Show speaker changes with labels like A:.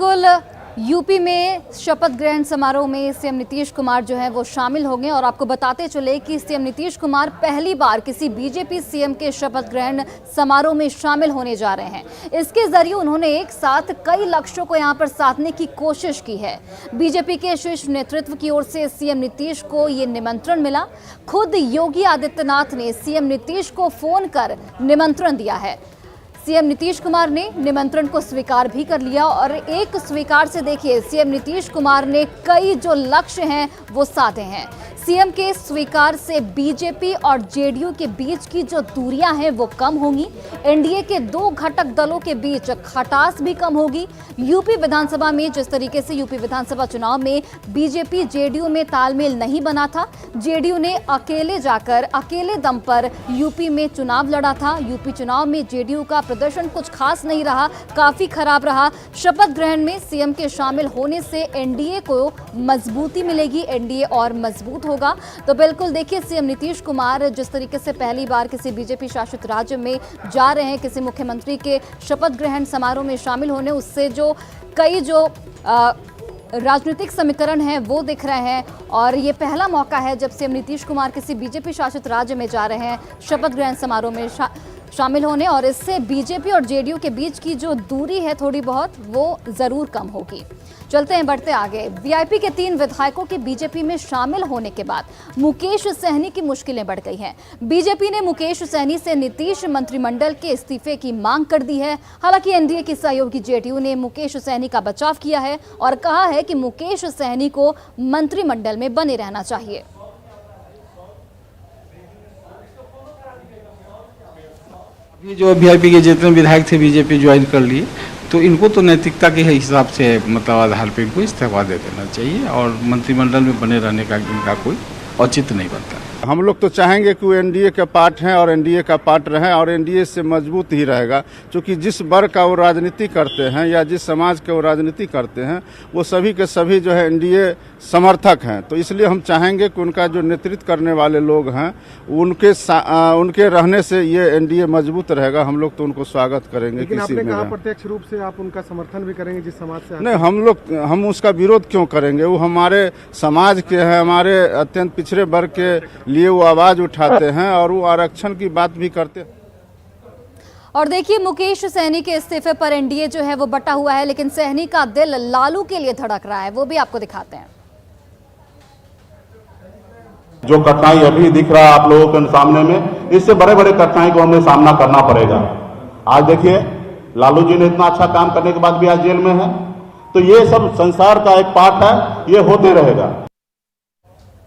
A: बिल्कुल यूपी में शपथ ग्रहण समारोह में सीएम नीतीश कुमार जो है वो शामिल होंगे और आपको बताते चले कि सीएम नीतीश कुमार पहली बार किसी बीजेपी सीएम के शपथ ग्रहण समारोह में शामिल होने जा रहे हैं। इसके जरिए उन्होंने एक साथ कई लक्ष्यों को यहां पर साधने की कोशिश की है। बीजेपी के शीर्ष नेतृत्व की ओर से सीएम नीतीश को ये निमंत्रण मिला। खुद योगी आदित्यनाथ ने सीएम नीतीश को फोन कर निमंत्रण दिया है। सीएम नीतीश कुमार ने निमंत्रण को स्वीकार भी कर लिया और एक स्वीकार से देखिए सीएम नीतीश कुमार ने कई जो लक्ष्य हैं वो साधे हैं। सीएम के स्वीकार से बीजेपी और जेडीयू के बीच की जो दूरियां हैं वो कम होंगी। एनडीए के दो घटक दलों के बीच खटास भी कम होगी। यूपी विधानसभा में जिस तरीके से यूपी विधानसभा चुनाव में बीजेपी जेडीयू में तालमेल नहीं बना था, जेडीयू ने अकेले जाकर अकेले दम पर यूपी में चुनाव लड़ा था। यूपी चुनाव में जेडीयू का प्रदर्शन कुछ खास नहीं रहा, काफी खराब रहा। शपथ ग्रहण में सीएम के शामिल होने से एनडीए को मजबूती मिलेगी, एनडीए और मजबूत होगा। तो बिल्कुल देखिए सीएम नीतीश कुमार जिस तरीके से पहली बार किसी बीजेपी शासित राज्य में जा रहे हैं, किसी मुख्यमंत्री के शपथ ग्रहण समारोह में शामिल होने, उससे जो कई जो राजनीतिक समीकरण हैं वो दिख रहे हैं और ये पहला मौका है जब सीएम नीतीश कुमार किसी बीजेपी शासित राज्य में जा रहे हैं शपथ ग्रहण समारोह में शामिल होने, और इससे बीजेपी और जेडीयू के बीच की जो दूरी है थोड़ी बहुत वो जरूर कम होगी। चलते हैं, बढ़ते आगे। वीआईपी के 3 विधायकों के बीजेपी में शामिल होने के बाद मुकेश सहनी की मुश्किलें बढ़ गई हैं। बीजेपी ने मुकेश सहनी से नीतीश मंत्रिमंडल के इस्तीफे की मांग कर दी है। हालांकि एनडीए की सहयोगी जेडीयू ने मुकेश सहनी का बचाव किया है और कहा है कि मुकेश सहनी को मंत्रिमंडल में बने रहना चाहिए।
B: ये जो वीआईपी के जितने विधायक थे बीजेपी ज्वाइन कर लिए, तो इनको तो नैतिकता के हिसाब से मतलब आधार पे इनको इस्तीफा दे देना चाहिए और मंत्रिमंडल में बने रहने का इनका कोई औचित्य नहीं बनता।
C: हम लोग तो चाहेंगे कि वो एनडीए का पार्ट हैं और एनडीए का पार्ट रहें और एनडीए से मजबूत ही रहेगा, क्योंकि जिस वर्ग का वो राजनीति करते हैं या जिस समाज के वो राजनीति करते हैं वो सभी के सभी जो है एनडीए समर्थक हैं। तो इसलिए हम चाहेंगे कि उनका जो नेतृत्व करने वाले लोग हैं उनके रहने से ये एनडीए मजबूत रहेगा। हम लोग तो उनको स्वागत करेंगे।
D: लेकिन आपने कहा प्रत्यक्ष रूप से आप उनका समर्थन भी करेंगे जिस समाज से
C: नहीं, हम उसका विरोध क्यों करेंगे? वो हमारे समाज के हैं, हमारे अत्यंत पिछड़े वर्ग के लिए वो आवाज उठाते हैं और वो आरक्षण की बात भी करते हैं।
A: और देखिए मुकेश सहनी के इस्तीफे पर एनडीए जो है वो बटा हुआ है, लेकिन सहनी का दिल लालू के लिए धड़क रहा है, वो भी आपको दिखाते हैं।
E: जो कठिनाई अभी दिख रहा है आप लोगों के सामने में, इससे बड़े बड़े कठिनाई को हमें सामना करना पड़ेगा। आज देखिए लालू जी ने इतना अच्छा काम करने के बाद भी आज जेल में है, तो ये सब संसार का एक पार्ट है, ये होते रहेगा।